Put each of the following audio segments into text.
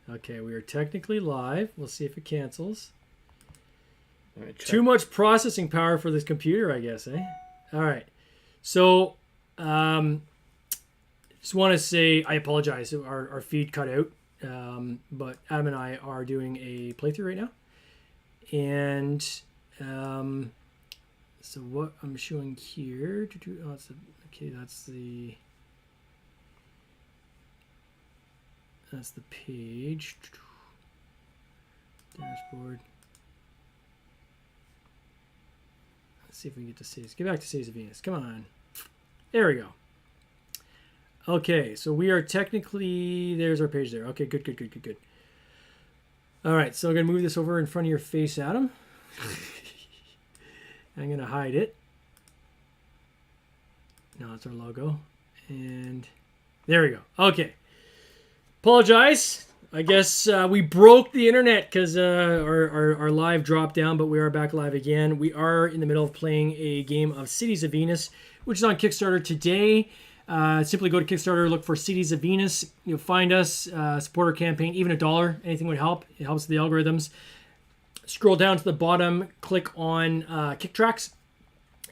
Okay, we are technically live. We'll see if it cancels. Too much processing power for this computer, I guess, eh? All right. So, just want to say I apologize. Our feed cut out. But Adam and I are doing a playthrough right now. And so what I'm showing here. Oh, that's the page. Dashboard. Let's see if we can get to Cities. Get back to Cities of Venus. Come on. There we go. Okay, so we are technically... There's our page there. Okay, good. All right, so I'm going to move this over in front of your face, Adam. I'm going to hide it. No, it's our logo. And there we go. Okay. Apologize. I guess we broke the internet because our live dropped down, but we are back live again. We are in the middle of playing a game of Cities of Venus, which is on Kickstarter today. Simply go to Kickstarter, look for Cities of Venus. You'll find us, support our campaign, even $1, anything would help. It helps the algorithms. Scroll down to the bottom, click on Kick Tracks,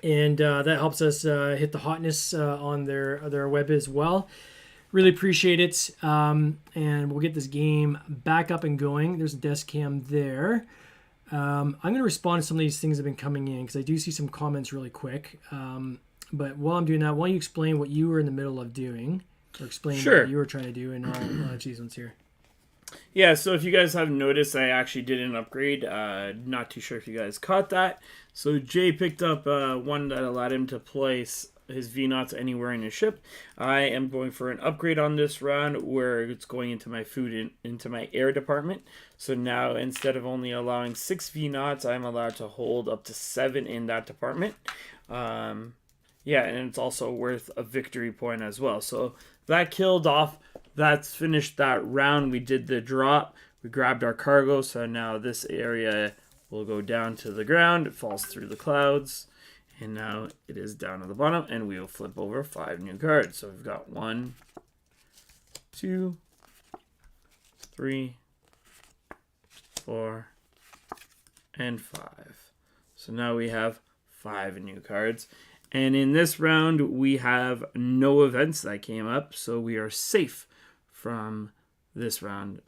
and that helps us hit the hotness on their web as well. Really appreciate it, and we'll get this game back up and going. There's a desk cam there. I'm going to respond to some of these things that have been coming in because I do see some comments really quick. But while I'm doing that, why don't you explain what you were in the middle of doing, or explain what you were trying to do, and I'll choose ones here. Yeah, so if you guys haven't noticed, I actually did an upgrade. Not too sure if you guys caught that. So Jay picked up one that allowed him to place his VNaughts anywhere in his ship. I am going for an upgrade on this round where it's going into my food into my air department. So now instead of only allowing 6 VNaughts, I'm allowed to hold up to 7 in that department. Yeah, and it's also worth a victory point as well. So that killed off. That's finished that round. We did the drop. We grabbed our cargo. So now this area will go down to the ground. It falls through the clouds. And now it is down at the bottom. And we will flip over 5 new cards. So we've got 1, 2, 3, 4, and 5. So now we have 5 new cards. And in this round, we have no events that came up, so we are safe from this round,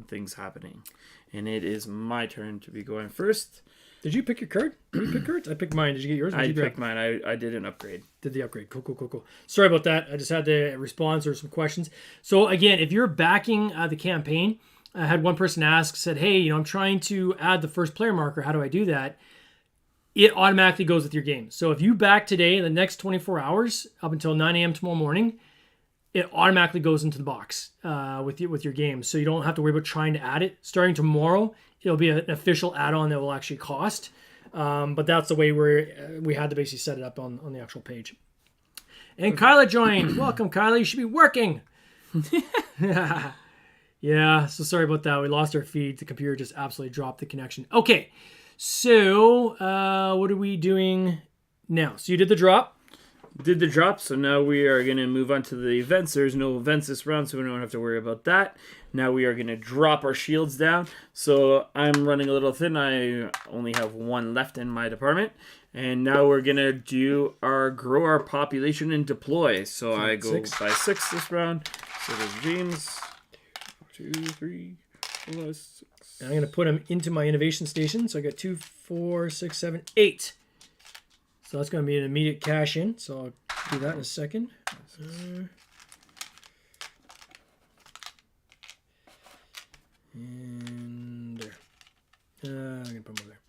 things happening. And it is my turn to be going first. Did you pick your card? Did you pick cards? I picked mine. Did you get yours? I picked mine. I did an upgrade. Did the upgrade. Cool. Sorry about that. I just had to respond to some questions. So again, if you're backing the campaign, I had one person said, hey, I'm trying to add the first player marker. How do I do that? It automatically goes with your game. So if you back today, the next 24 hours up until 9 a.m. tomorrow morning, it automatically goes into the box with your game. So you don't have to worry about trying to add it. Starting tomorrow, it'll be an official add-on that will actually cost. But that's the way we had to basically set it up on the actual page. And Kyla joined. Welcome, Kyla. You should be working. Yeah, so sorry about that. We lost our feed. The computer just absolutely dropped the connection. Okay. So, what are we doing now? So you did the drop. Did the drop, so now we are going to move on to the events. There's no events this round, so we don't have to worry about that. Now we are going to drop our shields down. So I'm running a little thin. I only have 1 left in my department. And now we're going to do grow our population and deploy. So I go 6 by 6 this round. So there's James. 2, 3, 4, 6. I'm going to put them into my innovation station. So I got 2, 4, 6, 7, 8. So that's going to be an immediate cash in. So I'll do that in a second. And there. I'm going to put them over there.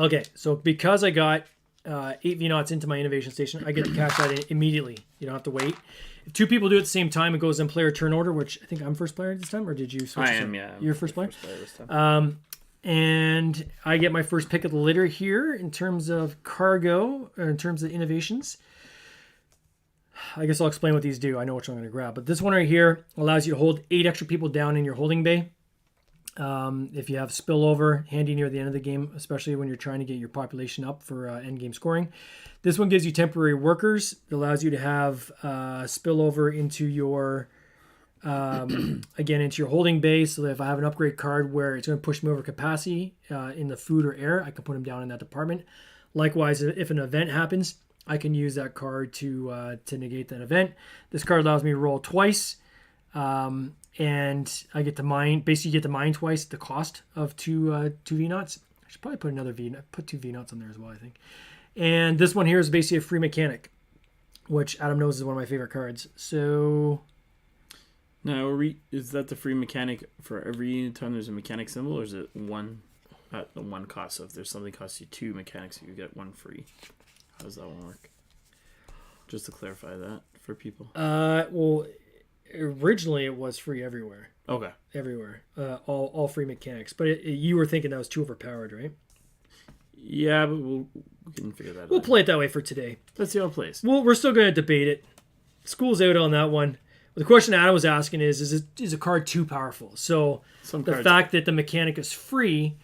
Okay, so because I got 8 VNaughts into my innovation station, I get to cash that in immediately. You don't have to wait. If 2 people do it at the same time, it goes in player turn order, which I think I'm first player this time, or did you switch? I am, yeah. You're first player? First player this time. And I get my first pick of the litter here in terms of cargo, or in terms of innovations. I guess I'll explain what these do. I know which one I'm going to grab. But this one right here allows you to hold 8 extra people down in your holding bay. If you have spillover, handy near the end of the game, especially when you're trying to get your population up for end game scoring. This one gives you temporary workers. It allows you to have spillover into your again into your holding base. So that if I have an upgrade card where it's going to push me over capacity in the food or air, I can put them down in that department. Likewise, if an event happens, I can use that card to negate that event. This card allows me to roll twice, and I get to mine. Basically, you get to mine twice the cost of two VNaughts. I should probably put another put two VNaughts on there as well, I think. And this one here is basically a free mechanic, which Adam knows is one of my favorite cards. So now, is that the free mechanic for every time there's a mechanic symbol, or is it one at the one cost? So if there's something that costs you 2 mechanics, you get 1 free. How does that one work? Just to clarify that for people. Well, originally it was free everywhere. Okay. Everywhere. All free mechanics. But you were thinking that was too overpowered, right? Yeah, but we can figure that out. We'll play it that way for today. Let's see how it plays. Well, we're still going to debate it. School's out on that one. The question Adam was asking is a card too powerful? So the fact that the mechanic is free,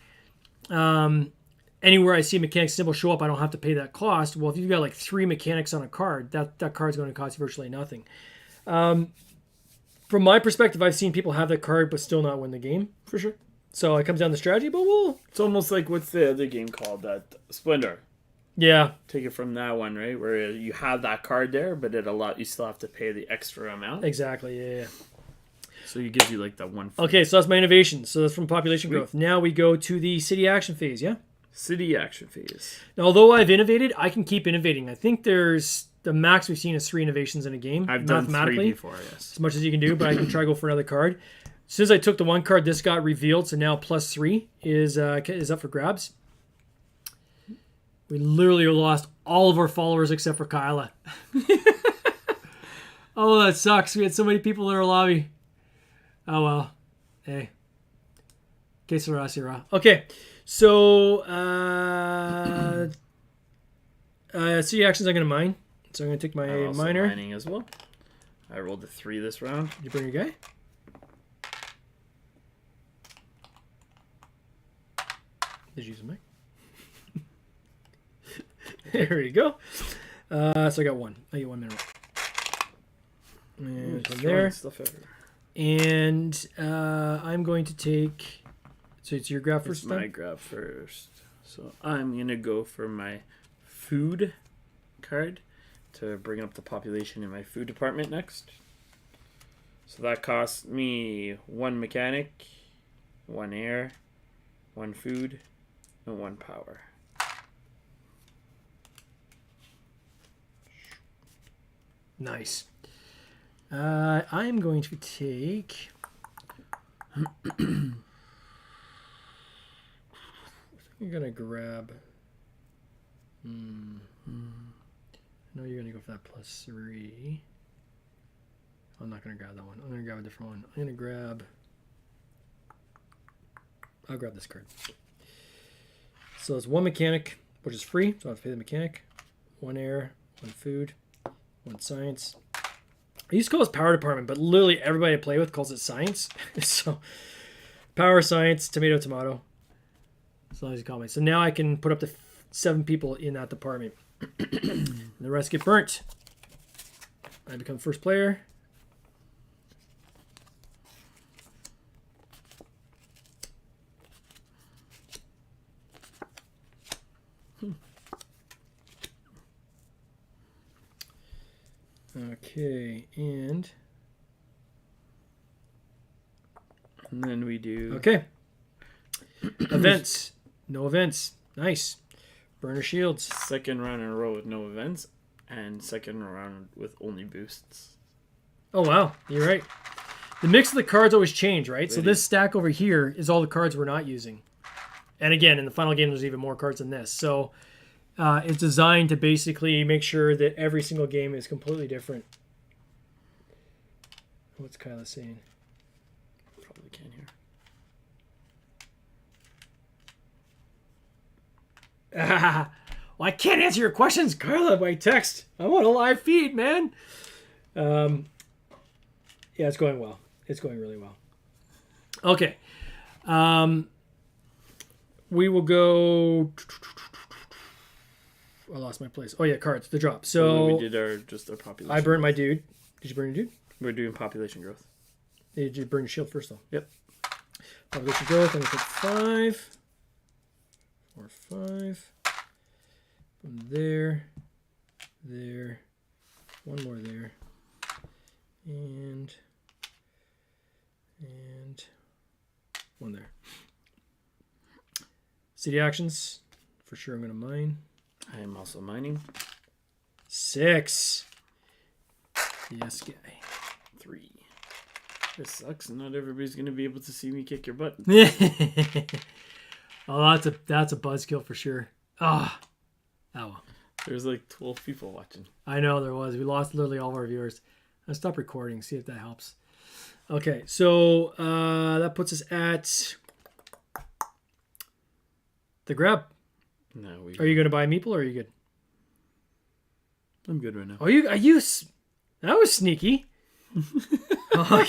anywhere I see a mechanic symbol show up, I don't have to pay that cost. Well, if you've got like 3 mechanics on a card, that card's going to cost you virtually nothing. From my perspective, I've seen people have that card but still not win the game, for sure. So it comes down to strategy, but It's almost like, what's the other game called? That Splendor. Yeah. Take it from that one, right? Where you have that card there, but you still have to pay the extra amount. Exactly, yeah. So it gives you like that 1 free. Okay, so that's my innovation. So that's from population growth. Now we go to the city action phase, yeah? City action phase. Now, although I've innovated, I can keep innovating. I think there's the max we've seen is 3 innovations in a game. I've done 3 before, yes. As much as you can do, but I can try to go for another card. Since I took the one card, this got revealed, so now +3 is up for grabs. We literally lost all of our followers except for Kyla. Oh, that sucks. We had so many people in our lobby. Oh, well. Hey. Que sera, sera. Okay. So, city actions I'm going to mine. So I'm going to take my miner. Mining as well. I rolled a 3 this round. Did you bring your guy? Did you use a mic? There we go. So I got 1. I get 1 mineral. And from there. And I'm going to take. So it's your grab first. It's my grab first. So I'm gonna go for my food card to bring up the population in my food department next. So that costs me 1 mechanic, 1 air, 1 food, and 1 power. Nice. I'm going to take. I'm gonna grab. I know you're gonna go for that +3. I'm not gonna grab that one. I'm gonna grab a different one. I'm gonna grab. I'll grab this card. So it's 1 mechanic, which is free, so I have to pay the mechanic. 1 air, 1 food, 1 science. I used to call this power department, but literally everybody I play with calls it science. So power, science, tomato, tomato. As long as you call me. So now I can put up to 7 people in that department. And the rest get burnt. I become first player. Okay, and then we do... Okay. Events. No events. Nice. Burner shields. Second round in a row with no events, and second round with only boosts. Oh, wow. You're right. The mix of the cards always change, right? So this stack over here is all the cards we're not using. And again, in the final game, there's even more cards than this. So it's designed to basically make sure that every single game is completely different. What's Kyla saying? Probably can't hear. Well, I can't answer your questions, Carla, by text. I'm on a live feed, man. Yeah, it's going well. It's going really well. Okay. We will go... I lost my place. Oh, yeah, cards. The drop. So we did our population. I burned my dude. Did you burn your dude? We're doing population growth. Did you burn your shield first, though? Yep. I'll let you go. I'm going to put 5. 4, 5. From there. There. One more there. And one there. City actions. For sure I'm going to mine. I am also mining. 6. Yes, guy. 3. This sucks. Not everybody's going to be able to see me kick your butt. Oh, that's a buzzkill for sure. Ah. Oh well. There's like 12 people watching. I know there was. We lost literally all of our viewers. I'll stop recording, see if that helps. Okay, so that puts us at the grab. No, Are you going to buy a meeple or are you good? I'm good right now. Are you? That was sneaky. Oh,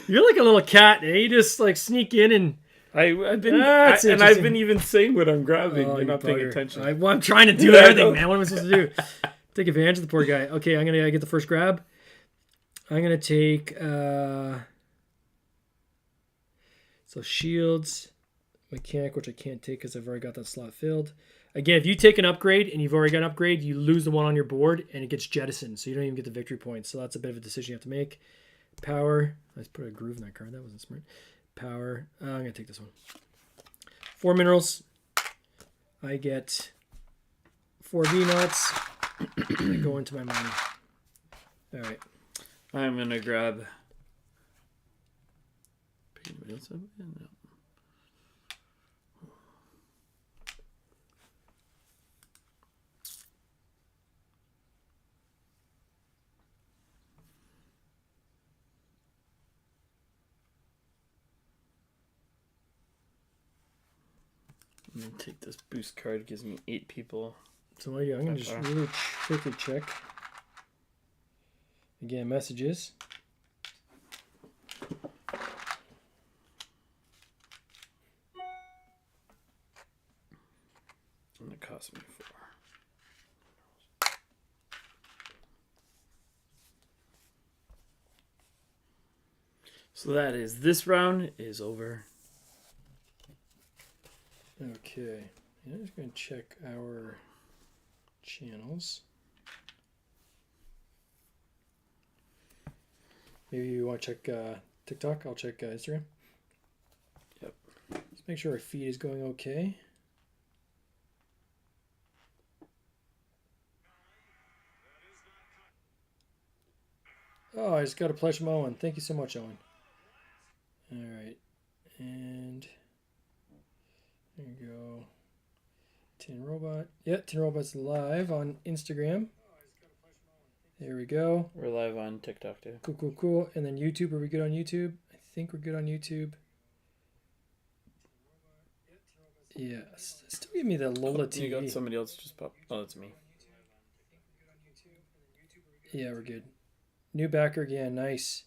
you're like a little cat, eh? You just like sneak in and... I've been That's I've been even saying what I'm grabbing. Oh, You're not paying bugger. attention. I'm trying to do everything, man. What am I supposed to do? Take advantage of the poor guy. Okay, I'm gonna get the first grab. I'm gonna take so shields, mechanic, which I can't take because I've already got that slot filled. Again, if you take an upgrade and you've already got an upgrade, you lose the one on your board and it gets jettisoned, so you don't even get the victory points. So that's a bit of a decision you have to make. Power. Let's put a groove in that card. That wasn't smart. Power. I'm gonna take this one. 4 minerals. I get 4 V-nuts. I go into my money. All right. I'm gonna grab. Pick anybody else up? Yeah, no. I'm gonna take this boost card. Gives me 8 people. So I'm gonna just really quickly check. Again, messages. And it cost me 4. So that is this round is over. Okay. I'm just gonna check our channels. Maybe you want to check TikTok. I'll check Instagram. Yep. Let's make sure our feed is going okay. Oh, I just got a pledge from Owen. Thank you so much, Owen. All right. And there you go. Tin Robot. Yeah, Tin Robot's live on Instagram. There we go. We're live on TikTok too. Cool, cool, cool. And then YouTube. Are we good on YouTube? I think we're good on YouTube. Yeah. Still give me the Lola TV. You got somebody else just pop. Oh, that's me. Yeah, we're good. New backer again. Nice.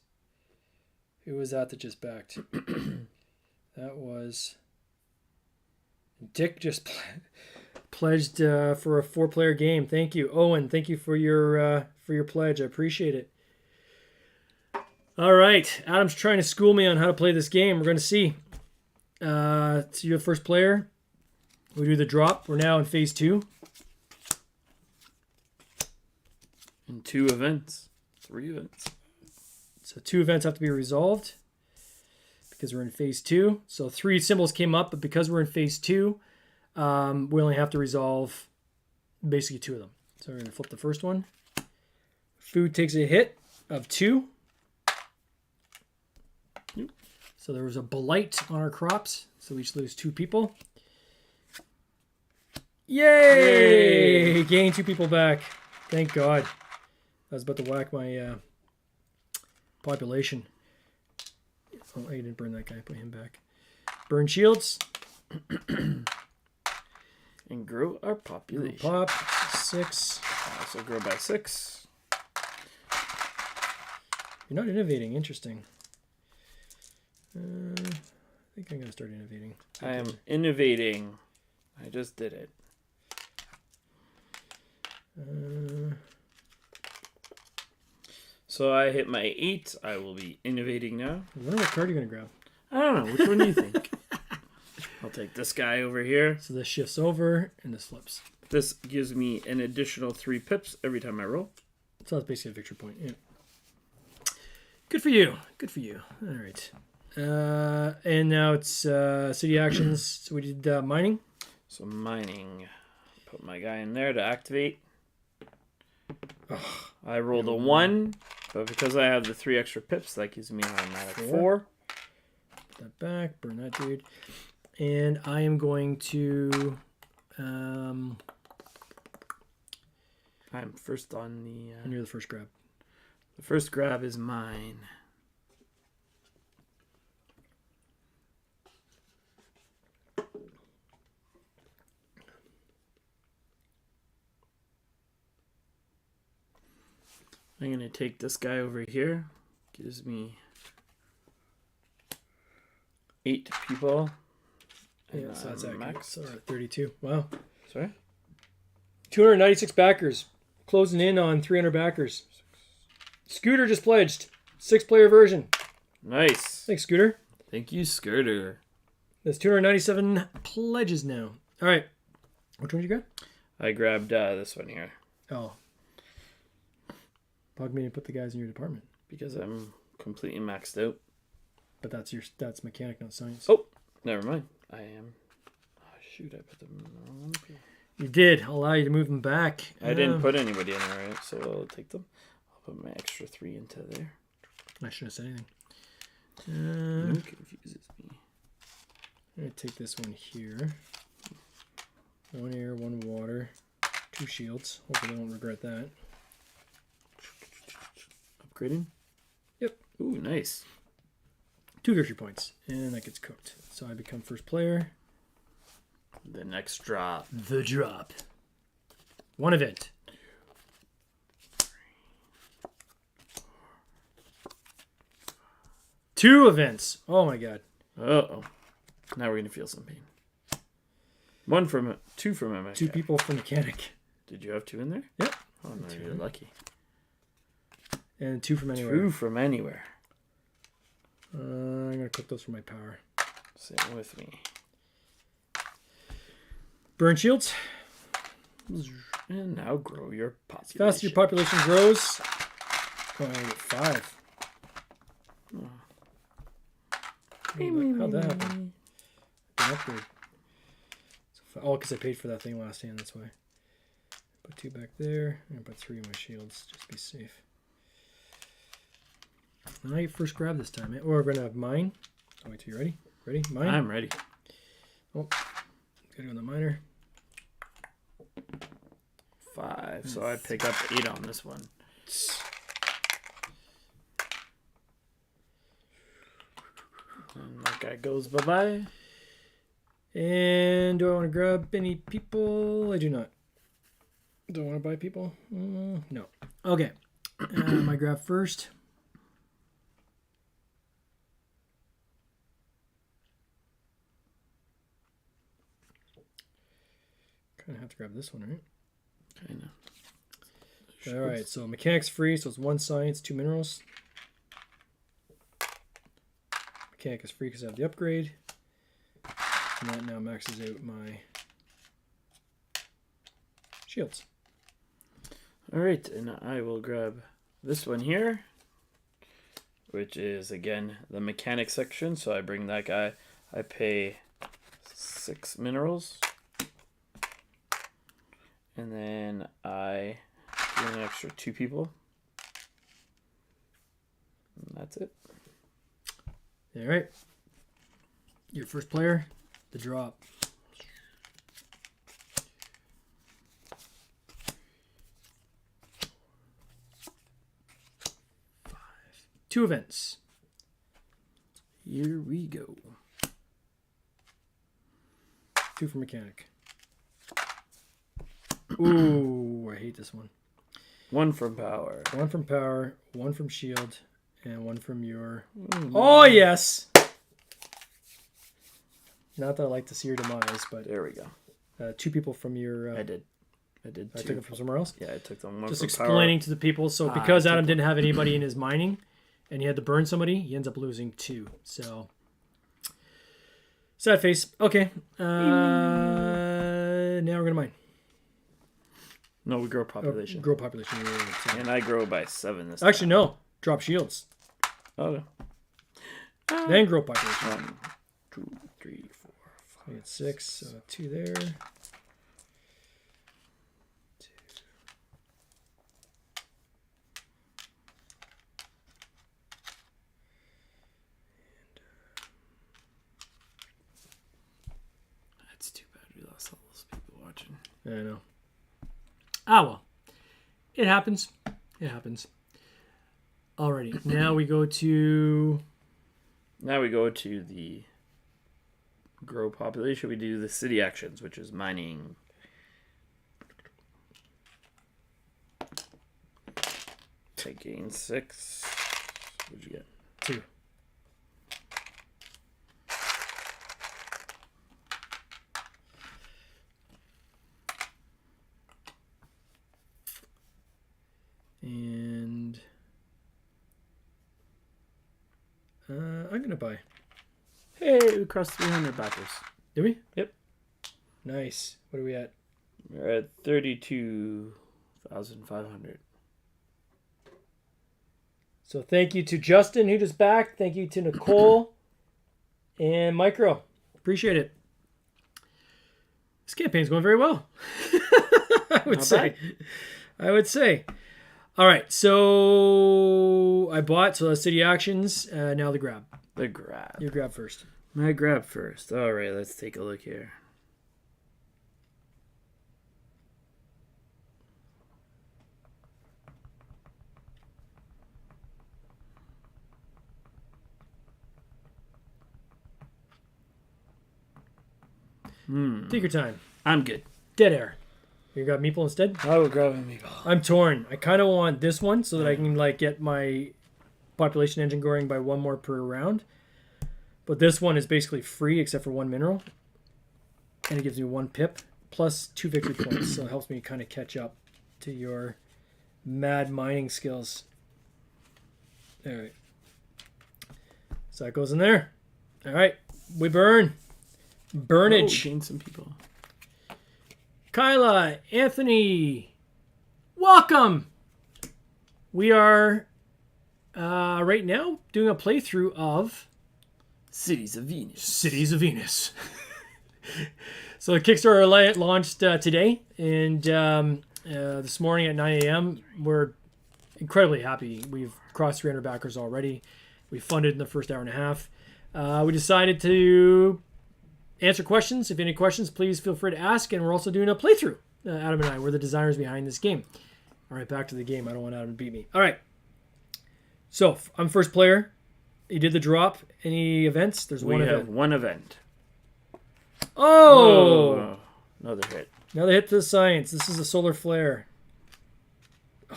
Who was that just backed? That was... Dick just pledged for a 4-player game. Thank you, Owen. Thank you for your pledge. I appreciate it. All right, Adam's trying to school me on how to play this game. We're going to see. So you're the first player. We do the drop. We're now in phase 2. In 2 events, 3 events. So 2 events have to be resolved because we're in phase 2. So 3 symbols came up, but because we're in phase 2, we only have to resolve basically 2 of them. So we're going to flip the first one. Food takes a hit of 2. So there was a blight on our crops, so we each lose 2 people. Yay! Gain 2 people back. Thank God. I was about to whack my population. Oh, I didn't burn that guy. Put him back. Burn shields. And grow our population. Grow pop. 6. So grow by 6. You're not innovating. Interesting. I think I'm going to start innovating. I am innovating. I just did it. So I hit my 8. I will be innovating now. I wonder what card you're going to grab. I don't know. Which one do you think? I'll take this guy over here. So this shifts over and this flips. This gives me an additional 3 pips every time I roll. So that's basically a victory point. Yeah. Good for you. Good for you. All right. And now it's city actions. So we did mining. So mining. Put my guy in there to activate. I rolled a 1, but because I have the 3 extra pips, that gives me an automatic 4. Put that back. Burn that dude. And I am going to... I'm first on the... and you're the first grab. The first grab is mine. I'm going to take this guy over here. Gives me 8 people. Yeah, so that's max. So we're at 32. Wow. Sorry? 296 backers. Closing in on 300 backers. Scooter just pledged. 6-player version. Nice. Thanks, Scooter. Thank you, Skirter. That's 297 pledges now. All right. Which one did you grab? I grabbed this one here Oh. Bug me to put the guys in your department. because I'm completely maxed out. But that's mechanic, not science. Oh, never mind. I am. Oh, shoot, I put them in the wrong one. You did. I'll allow you to move them back. I didn't put anybody in there, right? So I'll take them. I'll put my extra 3 into there. I shouldn't have said anything. It confuses me. I'm going to take this one here. 1 air, 1 water, 2 shields. Hopefully I don't regret that. Upgrading? Yep. Ooh, nice. 2 victory points. And that gets cooked. So I become first player. The next drop. The drop. 1 event. Two events. Oh my god. Uh-oh. Now we're going to feel some pain. 2 from a mechanic. 2 people for mechanic. Did you have 2 in there? Yep. Oh, no, you're lucky. And 2 from anywhere. 2 from anywhere. I'm going to cook those for my power. Sit with me. Burn shields. And now grow your As population. fast as your population grows. Oh, I get 5. How'd that happen? An upgrade. Oh, because I paid for that thing last hand, that's why. Put 2 back there, and put 3 in my shields, just to be safe. I first grab this time, or we're going to have mine. Oh, wait till you're ready. Ready? Mine? I'm ready. Oh, gotta go in the miner. 5. So I pick up 8 on this one. And that guy goes bye-bye. And do I want to grab any people? I do not. Do I want to buy people? No. Okay. I grab first. Kind of have to grab this one, right? Kind of. All right. So mechanics free. So it's 1 science, 2 minerals. Mechanic is free because I have the upgrade. And that now maxes out my shields. All right, and I will grab this one here, which is, again, the mechanic section. So I bring that guy. I pay 6 minerals. And then I do an extra 2 people. And that's it. All right. Your first player, the drop. Two events. Here we go. 2 for mechanic. Ooh, I hate this one. 1 from power. 1 from power, 1 from shield, and 1 from your... Ooh, Oh, yes! Not that I like to see your demise, but there we go. 2 people from your... I did. I did I too. took it from somewhere else. Yeah, I took them. One Just from explaining to the people. So because I took Adam didn't have anybody in his mining, and he had to burn somebody, he ends up losing 2. So sad face. Okay. Now we're gonna mine. No, we grow population. Grow population. So. And I grow by 7 this Actually, no. Drop shields. time. Then grow population. 1, 2, 3, 4, 5. I get 6. So 2 there. 2. That's too bad we lost all those people watching. I know. Ah, well. It happens. It happens. Alrighty. Now we go to... Now we go to the grow population. We do the city actions, which is mining. Taking 6. What'd you get? 2. And I'm going to buy. Hey, we crossed 300 backers. Did we? Yep. Nice. What are we at? We're at 32,500. So thank you to Justin, who just backed. Thank you to Nicole and Micro. Appreciate it. This campaign's going very well. I would Not say. I would say. All right. So I bought. So that's city actions. Now the grab. The grab. You grab first. My grab first. All right, let's take a look here. Take your time. I'm good. Dead air. You got Meeple instead? I will grab a meatball. I'm torn. I kind of want this one so that I can like get my population engine going by 1 more per round. But this one is basically free except for 1 mineral. And it gives me 1 pip plus 2 victory points. So it helps me kind of catch up to your mad mining skills. All right. So that goes in there. All right. We burn. Burnage. Gain some people. Kyla, Anthony, welcome. We are right now doing a playthrough of Cities of Venus. Cities of Venus. So the Kickstarter launched today, and this morning at 9 a.m. we're incredibly happy. We've crossed 300 backers already. We funded in the first hour and a half. We decided to answer questions. If you have any questions, please feel free to ask. And we're also doing a playthrough. Adam and I, we're the designers behind this game. All right, back to the game. I don't want Adam to beat me. All right. So I'm first player. You did the drop. Any events? There's one We have event. one event. Oh! Another hit. Another hit to the science. This is a solar flare. I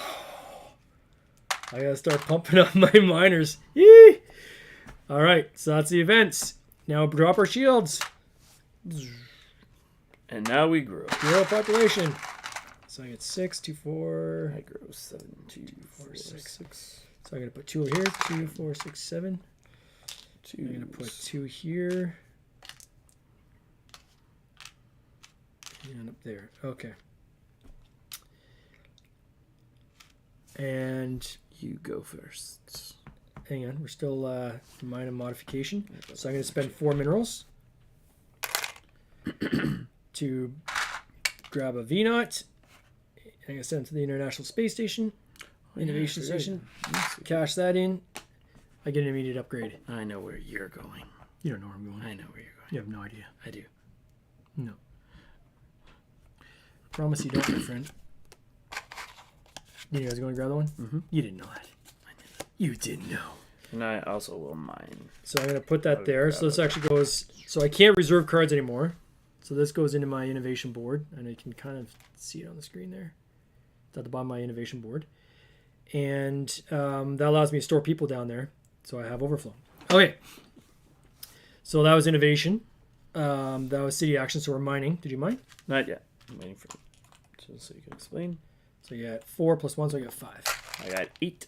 gotta start pumping up my miners. Yee! All right, so that's the events. Now drop our shields. And now we grow. Zero population. So I get 6, 2, 4. I grow 7, 2, 4, 6. 6. So I'm gonna put 2 over here. 2, 4, 6, 7. 2. I'm gonna put 2 here. And up there. Okay. And You go first. hang on, we're still mining modification. So I'm going to spend 4 minerals to grab a VNOT. I'm going to send it to the International Space Station, Innovation Station. Cash that in. I get an immediate upgrade. I know where you're going. You don't know where I'm going. I know where you're going. You have no idea. I do. No. Promise you don't, my friend. You guys going to grab that one? Mm-hmm. You didn't know that. I knew that. You didn't know. And I also will mine. So I'm going to put that I'll there. grab So this it. actually goes... So I can't reserve cards anymore. So this goes into my innovation board. And I can kind of see it on the screen there. It's at the bottom of my innovation board. And that allows me to store people down there. So I have overflow. Okay. So that was innovation. That was city action. So we're mining. Did you mine? Not yet. I'm waiting for it to Just so you can explain. So you got 4 plus 1, so I got 5. I got 8.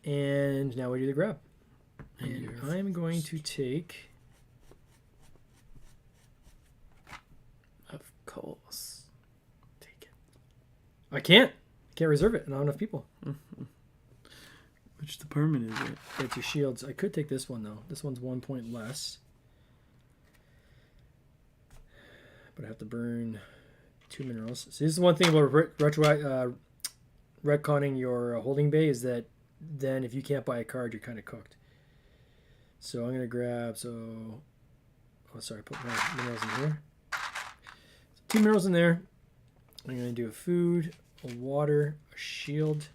And now we do the grab. And I'm going to take... Of course. Take it. I can't reserve it. Not enough people. Which department is it? It's your shields. I could take this one, though. This one's 1 point less. But I have to burn 2 minerals. So this is one thing about retconning your holding bay is that then if you can't buy a card, you're kind of cooked. So I'm going to grab... Oh, sorry. Put my minerals in here. So 2 minerals in there. I'm going to do a food, a water, a shield,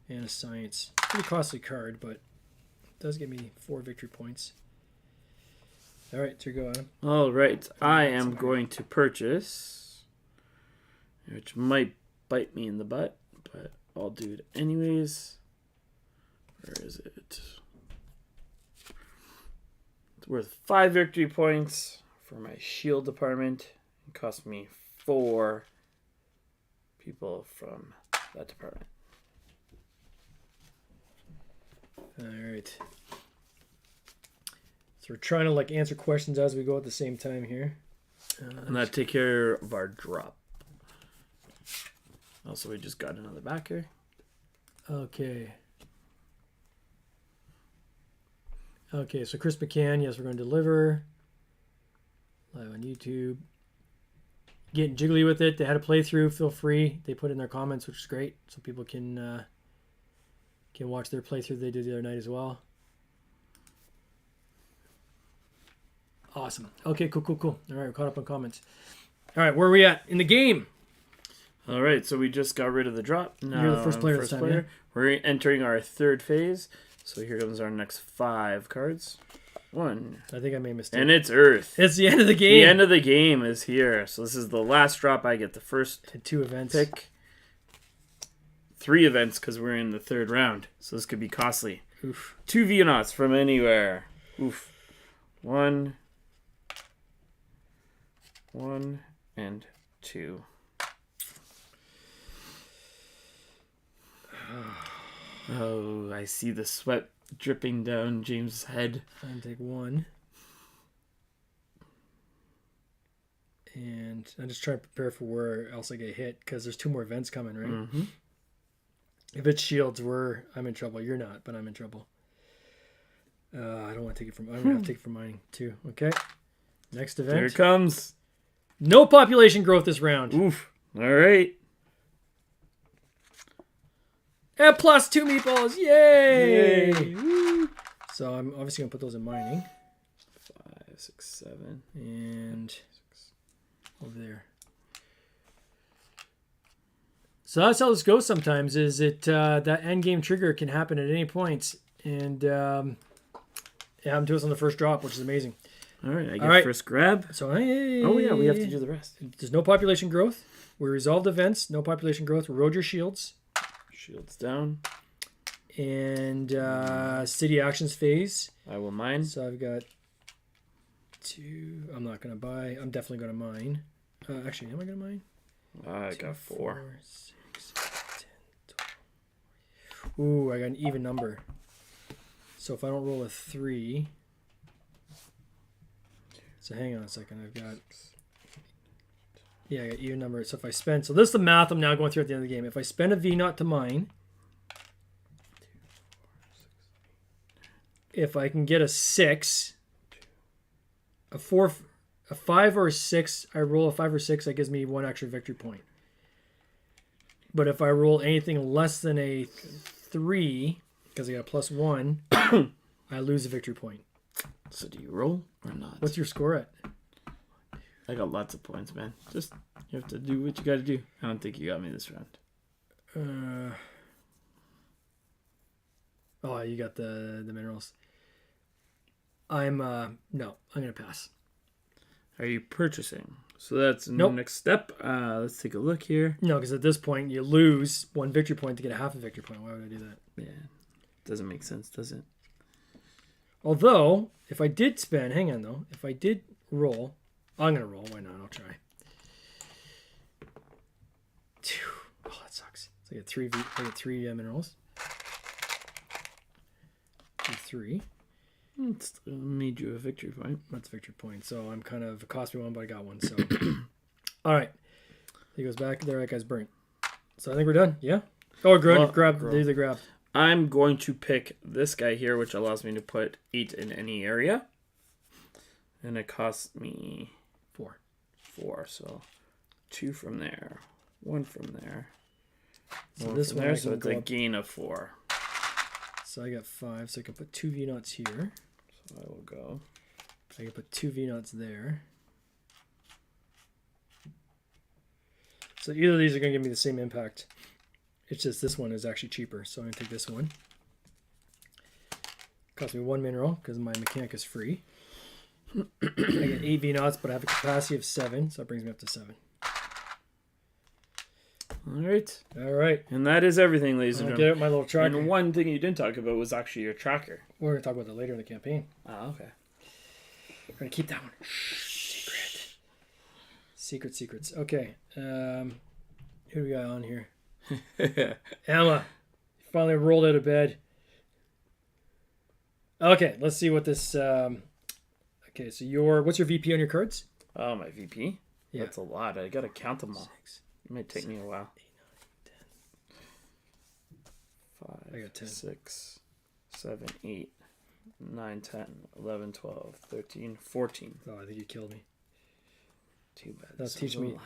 and a science. Pretty costly card, but it does give me 4 victory points. All right, here you go, Adam. All right, I am going to purchase, which might bite me in the butt, but I'll do it anyways. Where is it? It's worth 5 victory points for my shield department. It cost me 4 people from that department. All right. So we're trying to like answer questions as we go at the same time here. And that take care of our drop. Also, we just got another backer. Okay. Okay, so Chris McCann, yes, we're going to deliver. Live on YouTube. Getting jiggly with it. They had a playthrough. Feel free. They put in their comments, which is great. So people can watch their playthrough they did the other night as well. Awesome. Okay, cool. All right, we're caught up on comments. All right, where are we at in the game? All right, so we just got rid of the drop. Now You're the first player this time, yeah? We're entering our third phase. So here comes our next 5 cards. 1. I think I made a mistake. And it's Earth. It's the end of the game. The end of the game is here. So this is the last drop. I get the first Hit 2 events. pick. 3 events because we're in the 3rd round. So this could be costly. Oof. 2 Venaughts from anywhere. Oof. 1 and 2. Oh, I see the sweat dripping down James' head. I'm take 1. And I'm just trying to prepare for where else I get hit because there's 2 more events coming, right? Mm-hmm. If it's shields, I'm in trouble. You're not, but I'm in trouble. I don't want to take it from. I'm gonna have to take it from mining too. Okay. Next event. Here it comes. No population growth this round. Oof. All right. And plus 2 meatballs. Yay! Yay. Woo. So I'm obviously gonna put those in mining. 5, 6, 7, and over there. So that's how this goes sometimes, is it that end game trigger can happen at any point. And it happened to us on the first drop, which is amazing. All right, I get first grab. So hey, Oh yeah, we have to do the rest. There's no population growth. We resolved events, no population growth. Rode your shields. Shields down. And city actions phase. I will mine. So I've got 2. I'm not going to buy. I'm definitely going to mine. Actually, am I going to mine? I got 4. 6, 10, 12. Ooh, I got an even number. So if I don't roll a 3. So hang on a second. I've got. Yeah, I got even number. So if I spend. So this is the math I'm now going through at the end of the game. If I spend a V0 to mine. If I can get a 6. A 4. A 5 or a 6. I roll a 5 or 6. That gives me 1 extra victory point. But if I roll anything less than a 3, because I got a +1, I lose a victory point. So do you roll or not? What's your score at? I got lots of points, man. Just you have to do what you got to do. I don't think you got me this round. Oh, you got the minerals. I'm no, I'm gonna pass. Are you purchasing? So that's the Nope. next step. Let's take a look here. No, because at this point you lose 1 victory point to get a half a victory point. Why would I do that? Yeah, doesn't make sense, does it? Although, if I did spend, hang on though, if I did roll, I'm gonna roll. Why not? I'll try. Oh, that sucks. So I get three minerals. Three. It's made you a victory point. That's a victory point. So I'm kind of, it cost me one, but I got one. So, all right. He goes back there. That guy's burnt. So I think we're done. Yeah. Oh, grab. There's the grab. I'm going to pick this guy here, which allows me to put 8 in any area. And it costs me 4. So 2 from there, 1 from there. So this one, so it's a gain of 4. So I got 5, so I can put 2 V-Knots here. So I will go. I can put 2 V-Knots there. So either of these are going to give me the same impact. It's just this one is actually cheaper, so I'm going to take this one. Cost me 1 mineral because my mechanic is free. I get 8 V-Knots, but I have a capacity of 7, so that brings me up to 7. All right. And that is everything, ladies and I'll gentlemen. get out my little tracker. And one thing you didn't talk about was actually your tracker. We're going to talk about that later in the campaign. Oh, okay. We're going to keep that one. Secret. Secrets. Okay. Who do we got on here? Emma. Finally rolled out of bed. Okay, let's see what this... okay, so what's your VP on your cards? Oh, my VP? Yeah. That's a lot. I got to count them all. It might take me a while. 5, I got 10. 6, 7, 8, 9, 10, 11, 12, 13, 14. Oh, I think you killed me. Too bad. That'll teach me. Alive.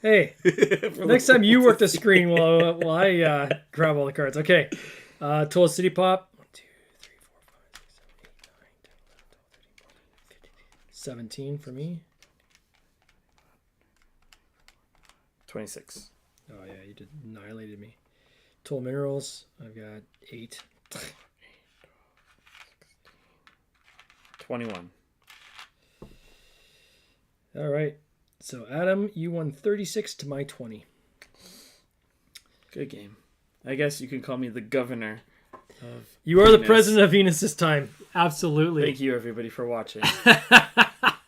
Hey, next time you work the screen while I grab all the cards. Okay, Total City Pop. 1, 2, 3, 4, 5, 6, 7, 8, 9, 10, 11, 12, 13, 14, 15, 17 for me. 26. Oh yeah, you just annihilated me. Total Minerals. I've got 8. 21. All right. So Adam, you won 36 to my 20. Good game. I guess you can call me the governor of You are the president of Venus this time. Absolutely. Thank you, everybody, for watching.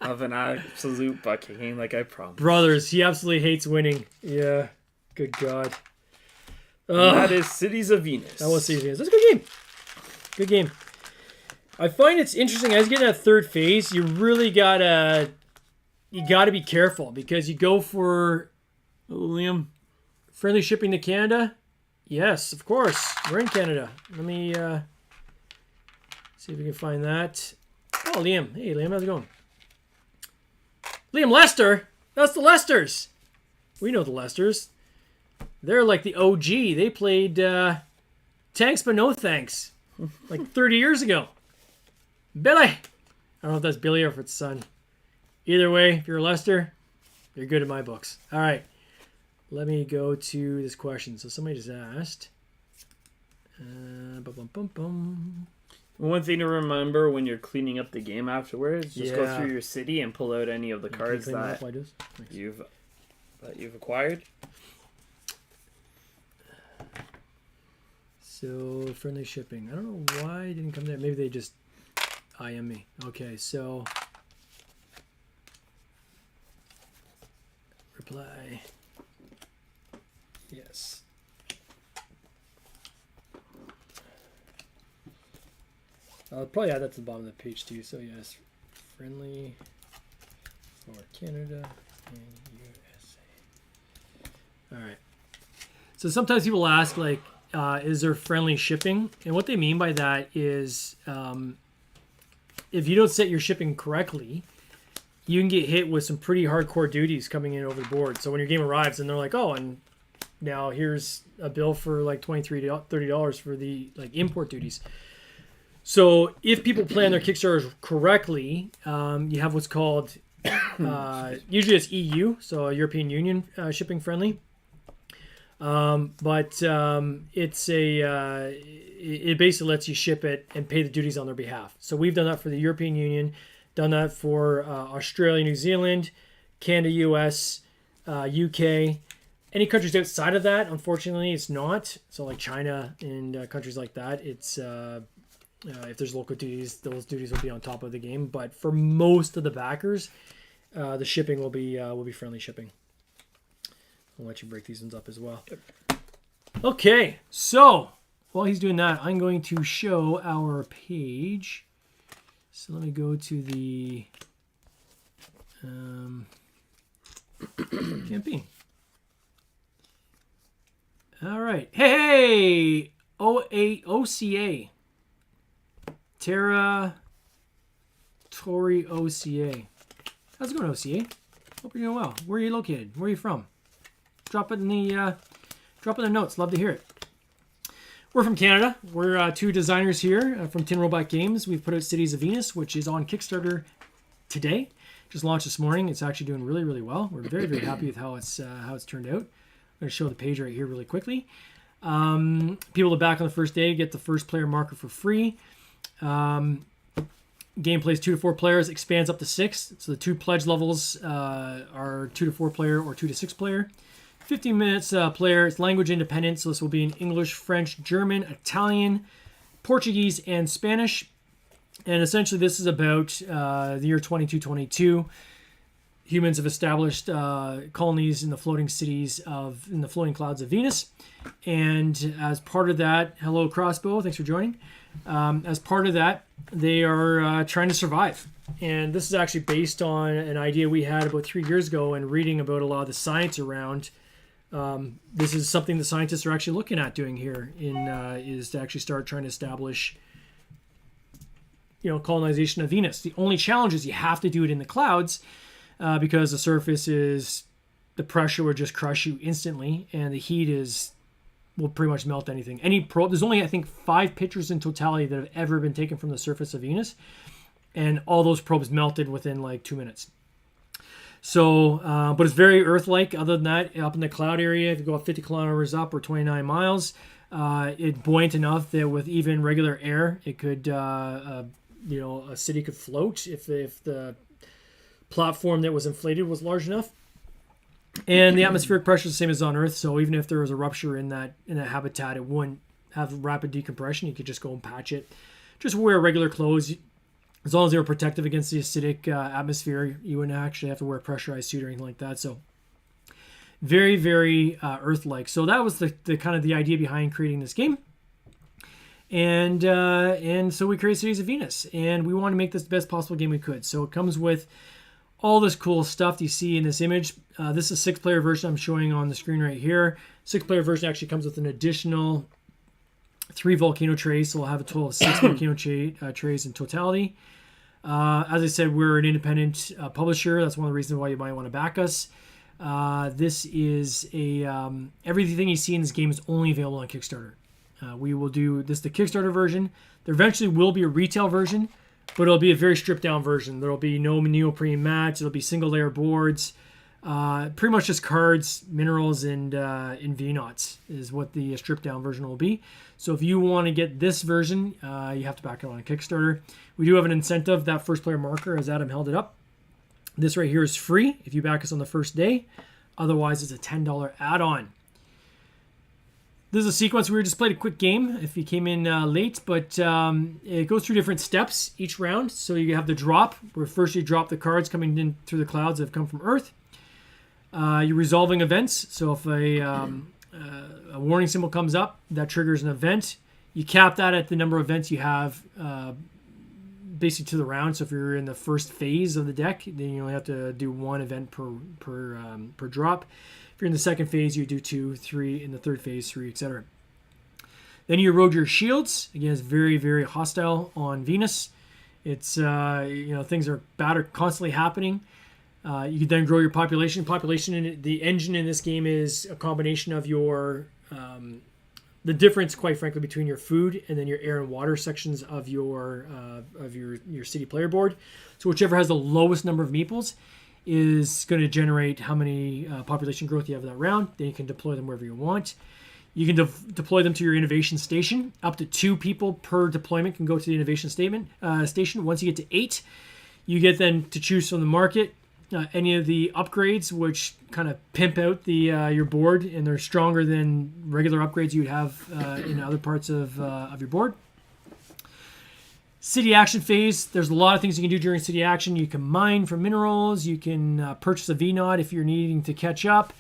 Of an absolute butt kicking, like I promised. Brothers, he absolutely hates winning. Yeah. Good God. That is Cities of Venus. That was Cities of Venus. That's a good game. Good game. I find it's interesting. As you get in that third phase, you really gotta be careful because you go for Liam. friendly shipping to Canada. Yes, of course. We're in Canada. Let me see if we can find that. Oh, Liam. Hey, Liam, how's it going? Liam Lester? That's the Lesters. We know the Lesters. They're like the OG. They played Tanks But No Thanks like 30 years ago. Billy. I don't know if that's Billy or if it's son. Either way, if you're a Lester, you're good in my books. All right. Let me go to this question. So somebody just asked. One thing to remember when you're cleaning up the game afterwards, just go Yeah. through your city and pull out any of the cards Clean that up, I just- Thanks. you've acquired. So friendly shipping. I don't know why it didn't come there. Maybe they just IM me. Okay, so reply. Yes. I'll probably add that to the bottom of the page too. So yes, friendly for Canada and USA. All right. So sometimes people ask like, is there friendly shipping? And what they mean by that is if you don't set your shipping correctly, you can get hit with some pretty hardcore duties coming in over the board. So when your game arrives and they're like, oh, and now here's a bill for like $23, $30 for the like import duties. So if people plan their Kickstarters correctly, you have what's called, usually it's EU, so European Union shipping friendly. But it's it basically lets you ship it and pay the duties on their behalf. So we've done that for the European Union, done that for Australia, New Zealand, Canada, US, UK. Any countries outside of that, unfortunately, it's not. So like China and countries like that, it's If there's local duties, those duties will be on top of the game. But for most of the backers, the shipping will be friendly shipping. I'll let you break these ones up as well. Okay, so while he's doing that, I'm going to show our page. So let me go to the campaign. All right. Hey! OCA. Terra Tori OCA. How's it going, OCA? Hope you're doing well. Where are you located? Where are you from? Drop it in the notes. Love to hear it. We're from Canada. We're two designers here from Tin Robot Games. We've put out Cities of Venus, which is on Kickstarter today. Just launched this morning. It's actually doing really, really well. We're very, very happy with how it's turned out. I'm going to show the page right here really quickly. People that back on the first day get the first player marker for free. Game plays 2 to 4 players, expands up to 6. So the 2 pledge levels are 2 to 4 player or 2 to 6 player. 15 minutes player. It's language independent, so this will be in English, French, German, Italian, Portuguese, and Spanish. And essentially this is about the year 2222. Humans have established colonies in the floating in the floating clouds of Venus. And as part of that, hello Crossbow, thanks for joining. As part of that, they are trying to survive. And this is actually based on an idea we had about 3 years ago and reading about a lot of the science around. This is something the scientists are actually looking at doing here is to actually start trying to establish colonization of Venus. The only challenge is you have to do it in the clouds because the surface the pressure would just crush you instantly, and the heat will pretty much melt anything. There's only, I think, 5 pictures in totality that have ever been taken from the surface of Venus, and all those probes melted within like 2 minutes. So, but it's very Earth-like. Other than that, up in the cloud area, if you go up 50 kilometers up or 29 miles, it's buoyant enough that with even regular air, it could, a city could float if the platform that was inflated was large enough. And the atmospheric pressure is the same as on Earth, so even if there was a rupture in that habitat, it wouldn't have rapid decompression. You could just go and patch it. Just wear regular clothes. As long as they were protective against the acidic atmosphere, you wouldn't actually have to wear a pressurized suit or anything like that. So very, very Earth-like. So that was the kind of the idea behind creating this game. And so we created Cities of Venus, and we want to make this the best possible game we could. So it comes with all this cool stuff that you see in this image. This is a 6-player version I'm showing on the screen right here. 6-player version actually comes with an additional 3 volcano trays, so we'll have a total of 6 volcano trays in totality. As I said, we're an independent publisher. That's one of the reasons why you might want to back us. This is everything you see in this game is only available on Kickstarter. We will do this the Kickstarter version. There eventually will be a retail version, but it'll be a very stripped down version. There'll be no neoprene mats. It'll be single layer boards. Pretty much just cards, minerals, and VNaughts is what the stripped down version will be. So if you want to get this version, you have to back it on Kickstarter. We do have an incentive, that first player marker, as Adam held it up. This right here is free if you back us on the first day. Otherwise, it's a $10 add-on. This is a sequence. We just played a quick game if you came in late, but it goes through different steps each round. So you have the drop, where first you drop the cards coming in through the clouds that have come from Earth. You're resolving events. So if a warning symbol comes up, that triggers an event. You cap that at the number of events you have basically to the round. So if you're in the first phase of the deck, then you only have to do 1 event per drop. If you're in the second phase, you do 2, 3. In the third phase, 3, etc. Then you erode your shields. Again, it's very, very hostile on Venus. It's things are bad are constantly happening. You can then grow your population. The engine in this game is a combination of your the difference, quite frankly, between your food and then your air and water sections of your city player board. So whichever has the lowest number of meeples is going to generate how many population growth you have that round. Then you can deploy them wherever you want. You can deploy them to your innovation station. Up to 2 people per deployment can go to the innovation station. Once you get to 8, you get then to choose from the market any of the upgrades, which kind of pimp out your board, and they're stronger than regular upgrades you'd have in other parts of your board. City action phase, there's a lot of things you can do during city action. You can mine for minerals. You can purchase a VNOT if you're needing to catch up.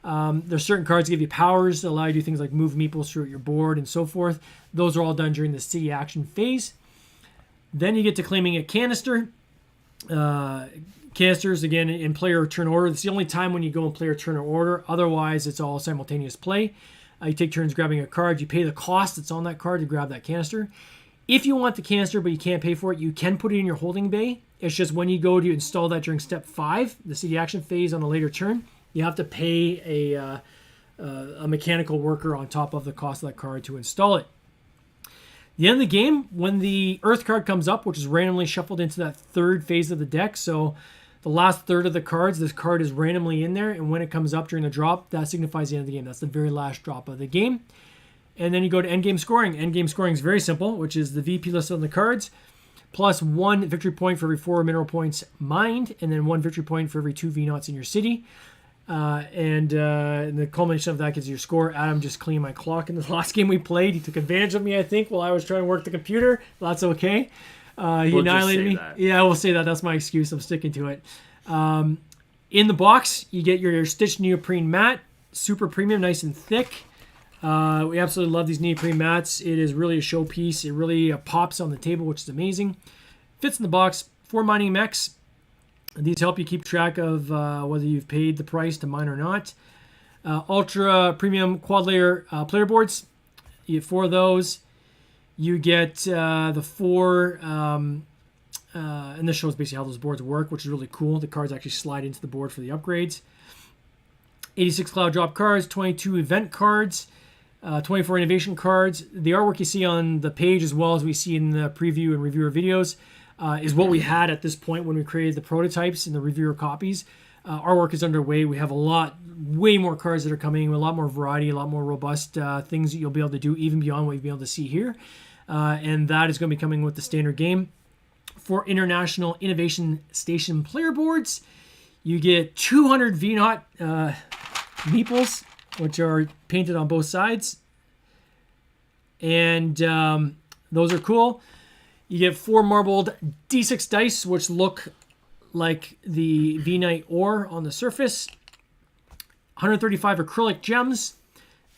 There's certain cards that give you powers that allow you to do things like move meeples throughout your board and so forth. Those are all done during the city action phase. Then you get to claiming a canister. Canisters, again, in player turn order. It's the only time when you go in player turn order. Otherwise, it's all simultaneous play. You take turns grabbing a card. You pay the cost that's on that card to grab that canister. If you want the canister but you can't pay for it, you can put it in your holding bay. It's just when you go to install that during step 5, the city action phase on a later turn, you have to pay a mechanical worker on top of the cost of that card to install it. The end of the game, when the Earth card comes up, which is randomly shuffled into that third phase of the deck, so the last third of the cards, this card is randomly in there, and when it comes up during the drop, that signifies the end of the game. That's the very last drop of the game. And then you go to endgame scoring. Endgame scoring is very simple, which is the VP list on the cards, plus 1 victory point for every 4 mineral points mined, and then 1 victory point for every 2 VNOTs in your city. And the culmination of that gives you your score. Adam just cleaned my clock in the last game we played. He took advantage of me, I think, while I was trying to work the computer. That's okay. He annihilated me. That. Yeah, we'll say that. That's my excuse. I'm sticking to it. In the box, you get your stitched neoprene mat, super premium, nice and thick. We absolutely love these neoprene mats. It is really a showpiece. It really pops on the table, which is amazing. Fits in the box. 4 mining mechs. These help you keep track of whether you've paid the price to mine or not. Ultra premium quad layer player boards. You get 4 of those. You get the 4, and this shows basically how those boards work, which is really cool. The cards actually slide into the board for the upgrades. 86 cloud drop cards, 22 event cards, 24 innovation cards. The artwork you see on the page, as well as we see in the preview and reviewer videos, is what we had at this point when we created the prototypes and the reviewer copies. Our work is underway. We have way more cards that are coming, a lot more variety, a lot more robust things that you'll be able to do, even beyond what you'll be able to see here. And that is going to be coming with the standard game. For International Innovation Station player boards, you get 200 VNOT meeples, which are painted on both sides. And those are cool. You get 4 marbled D6 dice, which look like the V-Knight ore on the surface. 135 acrylic gems.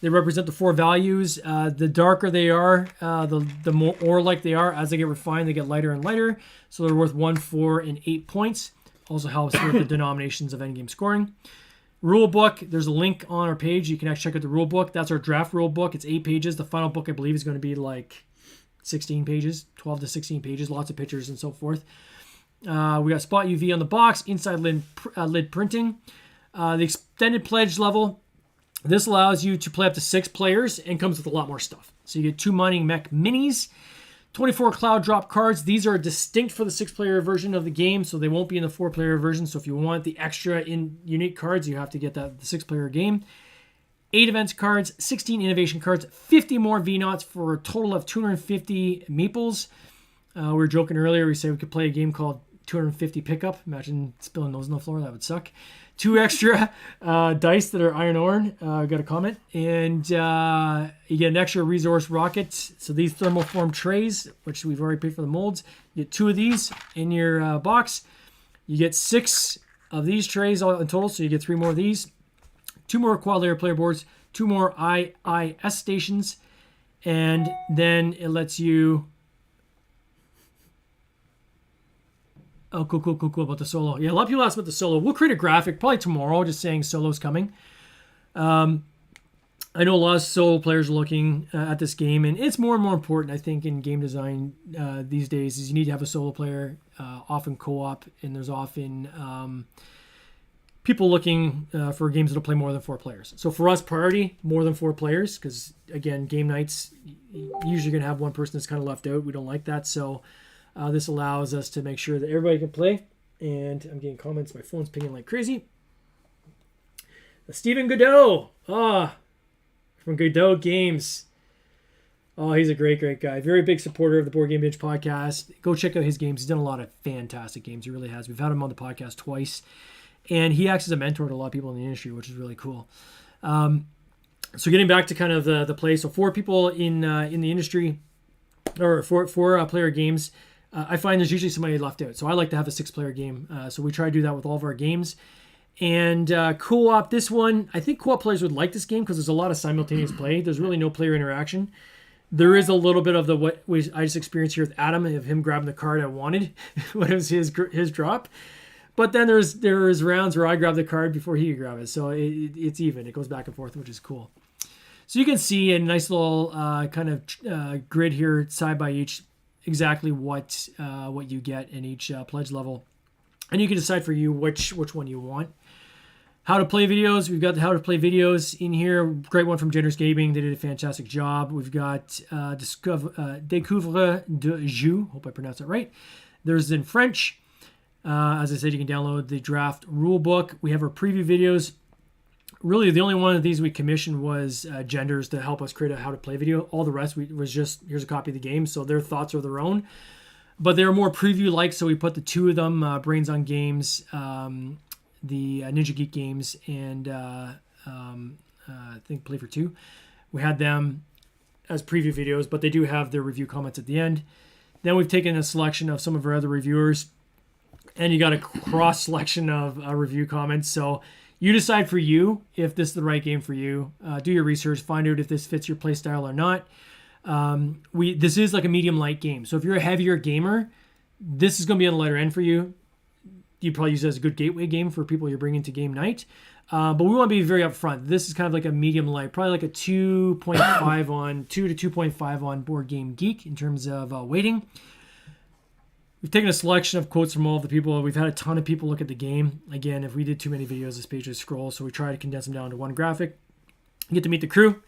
They represent the 4 values. The darker they are, the more ore-like they are. As they get refined, they get lighter and lighter. So they're worth 1, 4, and 8 points. Also helps with the denominations of endgame scoring. Rule book, there's a link on our page. You can actually check out the rule book. That's our draft rule book. It's 8 pages. The final book, I believe, is going to be like 16 pages, 12 to 16 pages, lots of pictures and so forth. We got spot UV on the box, inside lid printing. The extended pledge level, this allows you to play up to 6 players and comes with a lot more stuff. So you get 2 mining mech minis, 24 cloud drop cards. These are distinct for the 6-player version of the game, so they won't be in the 4-player version. So if you want the extra unique cards, you have to get the 6-player game. 8 events cards, 16 innovation cards, 50 more VNOTs for a total of 250 meeples. We were joking earlier. We said we could play a game called 250 pickup. Imagine spilling those on the floor. That would suck. 2 extra dice that are iron ore. Got a comment. And you get an extra resource rocket. So these thermoform trays, which we've already paid for the molds. You get 2 of these in your box. You get 6 of these trays all in total. So you get 3 more of these. 2 more quad layer player boards. 2 more IIS stations. And then it lets you... Oh, cool about the solo. Yeah, a lot of people asked about the solo. We'll create a graphic probably tomorrow just saying solo's coming. I know a lot of solo players are looking at this game, and it's more and more important, I think, in game design these days, is you need to have a solo player, often co-op, and there's often people looking for games that'll play more than 4 players. So for us, priority, more than 4 players, because, again, game nights, usually going to have one person that's kind of left out. We don't like that, so... this allows us to make sure that everybody can play. And I'm getting comments. My phone's pinging like crazy. Stephen Godot. From Godot Games. Oh, he's a great guy. Very big supporter of the Board Game Binge podcast. Go check out his games. He's done a lot of fantastic games. He really has. We've had him on the podcast twice. And he acts as a mentor to a lot of people in the industry, which is really cool. So getting back to kind of the play. So 4 people in the industry, or 4 player games. I find there's usually somebody left out. So I like to have a 6-player game. So we try to do that with all of our games. And co-op, this one, I think co-op players would like this game because there's a lot of simultaneous play. There's really no player interaction. There is a little bit of I just experienced here with Adam, of him grabbing the card I wanted when it was his drop. But then there's rounds where I grab the card before he can grab it. So it's even. It goes back and forth, which is cool. So you can see a nice little kind of grid here, side by each, exactly what you get in each pledge level. And you can decide for you which one you want. How to play videos. We've got the how to play videos in here. Great one from Generous Gaming. They did a fantastic job. We've got Découvre de Jeu. Hope I pronounced that right. There's in French. As I said, you can download the draft rule book. We have our preview videos. Really, the only one of these we commissioned was Genders to help us create a how to play video. All the rest was just, here's a copy of the game. So their thoughts are their own. But they're more preview-like, so we put the two of them, Brains on Games, the Ninja Geek Games, and I think Play for Two. We had them as preview videos, but they do have their review comments at the end. Then we've taken a selection of some of our other reviewers, and you got a cross selection of review comments. So you decide for you if this is the right game for you. Do your research, find out if this fits your play style or not. This is like a medium light game. So if you're a heavier gamer, this is going to be on the lighter end for you. You probably use it as a good gateway game for people you're bringing to game night. But we want to be very upfront. This is kind of like a medium light, probably like a 2.5 on 2 to 2.5 on Board Game Geek in terms of weighting. We've taken a selection of quotes from all of the people. We've had a ton of people look at the game. Again, if we did too many videos, this page would scroll. So we try to condense them down to one graphic. You get to meet the crew.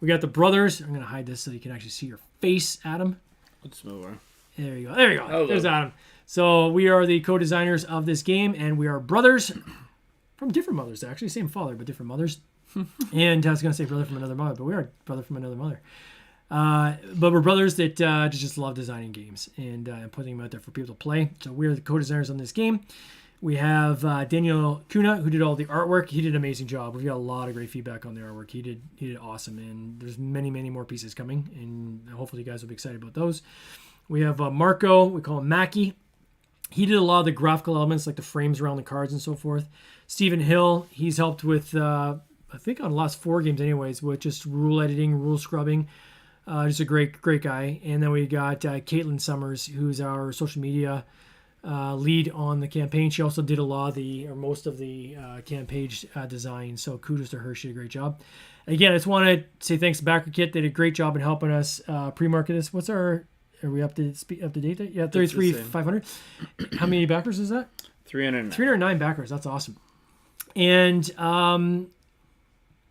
We got the brothers. I'm going to hide this so you can actually see your face, Adam. Let's move on. There you go. There you go. Hello. There's Adam. So we are the co-designers of this game, and we are brothers from different mothers, actually. Same father, but different mothers. And I was going to say brother from another mother, but we are brother from another mother. But we're brothers that just love designing games and putting them out there for people to play. So we're the co-designers on this game. We have Daniel Kuna, who did all the artwork. He did an amazing job. We've got a lot of great feedback on the artwork. He did awesome, and there's many, many more pieces coming, and hopefully you guys will be excited about those. We have Marco. We call him Mackie. He did a lot of the graphical elements, like the frames around the cards and so forth. Stephen Hill, he's helped with, I think on the last 4 games anyways, with just rule editing, rule scrubbing. Just a great guy. And then we got Caitlin Summers, who's our social media lead on the campaign. She also did most of the campaign design. So kudos to her. She did a great job. Again, I just want to say thanks to BackerKit. They did a great job in helping us pre-market this. Are we up to date? Yeah, 33,500. How many backers is that? 309. 309 backers. That's awesome. And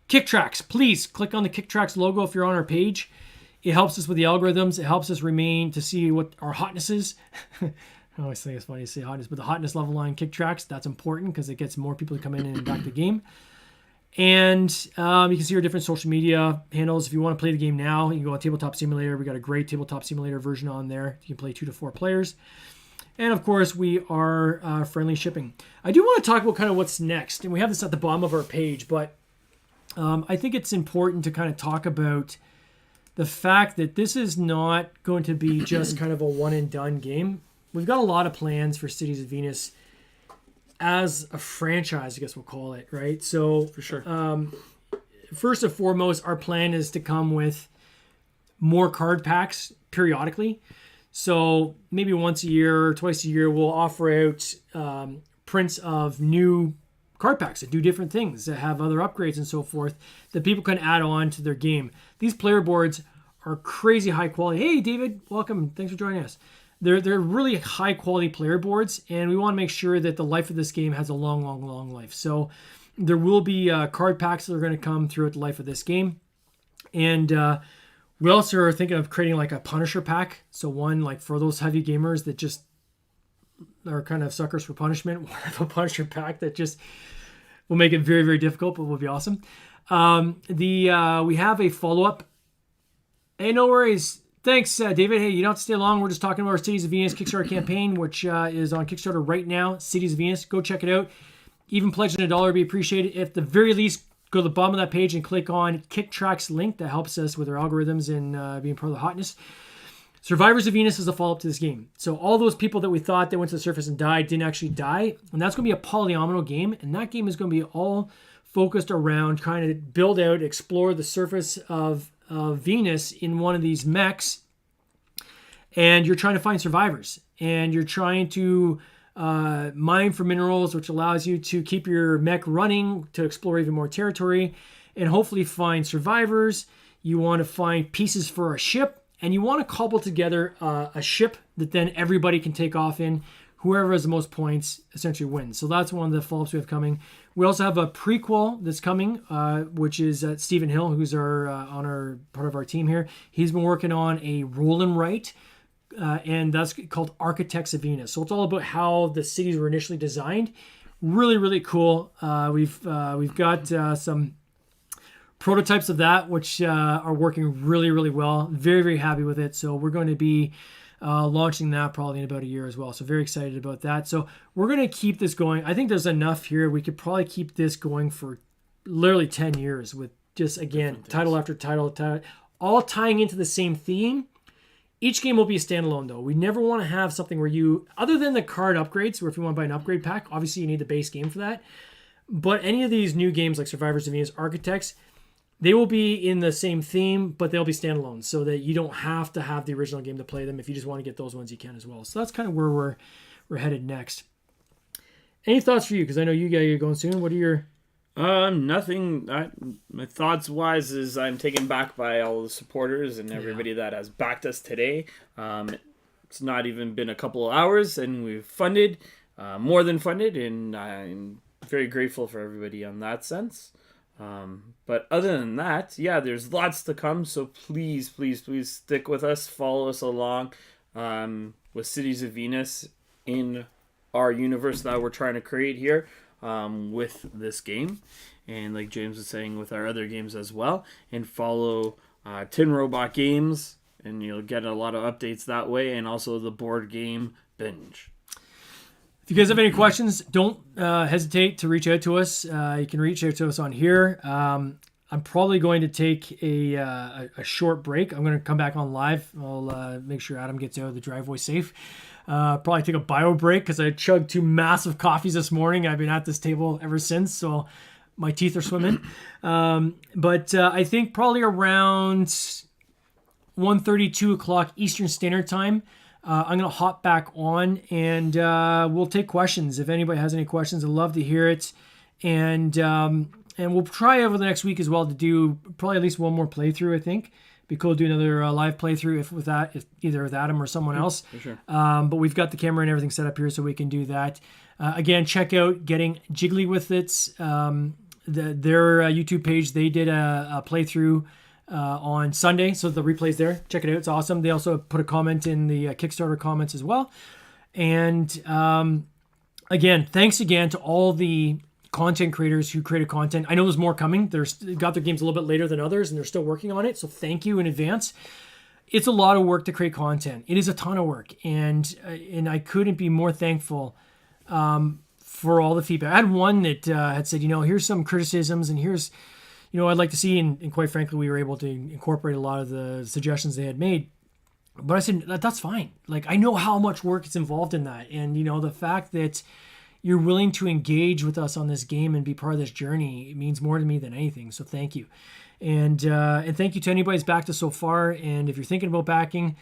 KickTracks. Please click on the KickTracks logo if you're on our page. It helps us with the algorithms. It helps us to see what our hotness is. I always think it's funny to say hotness, but the hotness level on KickTracks, that's important because it gets more people to come in and back the game. And you can see our different social media handles. If you want to play the game now, you can go on Tabletop Simulator. We got a great Tabletop Simulator version on there. You can play 2 to 4 players. And of course, we are friendly shipping. I do want to talk about kind of what's next. And we have this at the bottom of our page, but I think it's important to kind of talk about the fact that this is not going to be just kind of a one and done game. We've got a lot of plans for Cities of Venus as a franchise, I guess we'll call it, right? So For sure. First and foremost, our plan is to come with more card packs periodically. So maybe once a year or twice a year, we'll offer out prints of new card packs that do different things, that have other upgrades and so forth, that people can add on to their game. These player boards are crazy high quality. Hey, David, welcome. Thanks for joining us. They're really high quality player boards, and we want to make sure that the life of this game has a long, long, long life. So there will be card packs that are going to come throughout the life of this game. And we also are thinking of creating like a Punisher pack. So one, like for those heavy gamers that just are kind of suckers for punishment, we'll have a Punisher pack that just will make it very, very difficult, but will be awesome. We have a follow-up. Hey, no worries. Thanks, David. Hey, you don't have to stay long. We're just talking about our Cities of Venus Kickstarter campaign, which is on Kickstarter right now. Cities of Venus. Go check it out. Even pledging $1 would be appreciated. At the very least, go to the bottom of that page and click on KickTracks link. That helps us with our algorithms and being part of the hotness. Survivors of Venus is a follow-up to this game. So all those people that we thought that went to the surface and died didn't actually die. And that's going to be a polyomino game. And that game is going to be all focused around trying to build out, explore the surface of Venus in one of these mechs. And you're trying to find survivors. And you're trying to mine for minerals, which allows you to keep your mech running to explore even more territory. And hopefully find survivors. You want to find pieces for a ship. And you want to cobble together a ship that then everybody can take off in. Whoever has the most points essentially wins. So that's one of the follow-ups we have coming. We also have a prequel that's coming, which is Stephen Hill, who's our part of our team here. He's been working on a roll and write, and that's called Architects of Venus. So it's all about how the cities were initially designed. Really, really cool. We've got some prototypes of that, which are working really, really well. Very, very happy with it. So we're going to be launching that probably in about a year as well. So very excited about that. So we're going to keep this going. I think there's enough here. We could probably keep this going for literally 10 years with just, again, title after title, all tying into the same theme. Each game will be a standalone, though. We never want to have something where you, other than the card upgrades, where if you want to buy an upgrade pack, obviously you need the base game for that. But any of these new games like Survivors of Venus, Architects, they will be in the same theme, but they'll be standalone so that you don't have to have the original game to play them. If you just want to get those ones, you can as well. So that's kind of where we're headed next. Any thoughts for you? Because I know you guys are going soon. What are your... Nothing. My thoughts wise is I'm taken back by all the supporters and everybody that has backed us today. It's not even been a couple of hours and we've funded, more than funded, and I'm very grateful for everybody on that sense. But other than that, yeah, there's lots to come. So please, please, please stick with us. Follow us along with Cities of Venus in our universe that we're trying to create here with this game. And like James was saying, with our other games as well. And follow Tin Robot Games, and you'll get a lot of updates that way. And also the Board Game Binge. If you guys have any questions, don't hesitate to reach out to us. You can reach out to us on here. I'm probably going to take a short break. I'm going to come back on live. I'll make sure Adam gets out of the driveway safe. Probably take a bio break because I chugged 2 massive coffees this morning. I've been at this table ever since, so my teeth are swimming. But I think probably around 1:30, 2 o'clock Eastern Standard Time, I'm going to hop back on and we'll take questions. If anybody has any questions, I'd love to hear it. And we'll try over the next week as well to do probably at least one more playthrough, I think. Be cool to do another live playthrough if either with Adam or someone else. For sure. But we've got the camera and everything set up here so we can do that. Again, check out Getting Jiggly with It. Their YouTube page, they did a playthrough on Sunday, so the replay's there. Check it out, it's awesome. They also put a comment in the Kickstarter comments as well. And again, thanks again to all the content creators who created content. I know there's more coming. They're got their games a little bit later than others, and they're still working on it, so thank you in advance. It's a lot of work to create content. It is a ton of work, and I couldn't be more thankful for all the feedback. I had one that had said, here's some criticisms, and here's I'd like to see, and quite frankly, we were able to incorporate a lot of the suggestions they had made. But I said, that's fine. Like, I know how much work is involved in that. And, the fact that you're willing to engage with us on this game and be part of this journey, it means more to me than anything. So thank you. And thank you to anybody who's backed us so far. And if you're thinking about backing,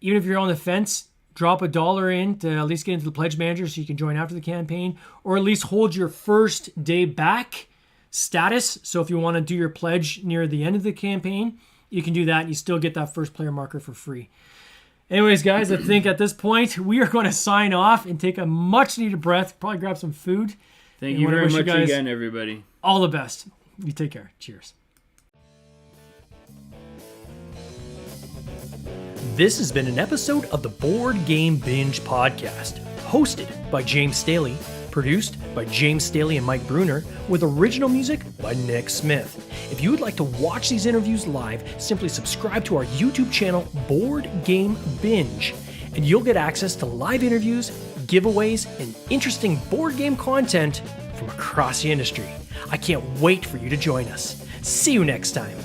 even if you're on the fence, drop $1 in to at least get into the Pledge Manager so you can join after the campaign, or at least hold your first day back status. So if you want to do your pledge near the end of the campaign, you can do that and you still get that first player marker for free. Anyways, guys, I think at this point we are going to sign off and take a much needed breath, probably grab some food. Thank you very much again, everybody. All the best. You take care. Cheers. This has been an episode of the Board Game Binge podcast, hosted by James Staley, produced by James Staley and Mike Bruner, with original music by Nick Smith. If you would like to watch these interviews live, simply subscribe to our YouTube channel, Board Game Binge, and you'll get access to live interviews, giveaways, and interesting board game content from across the industry. I can't wait for you to join us. See you next time.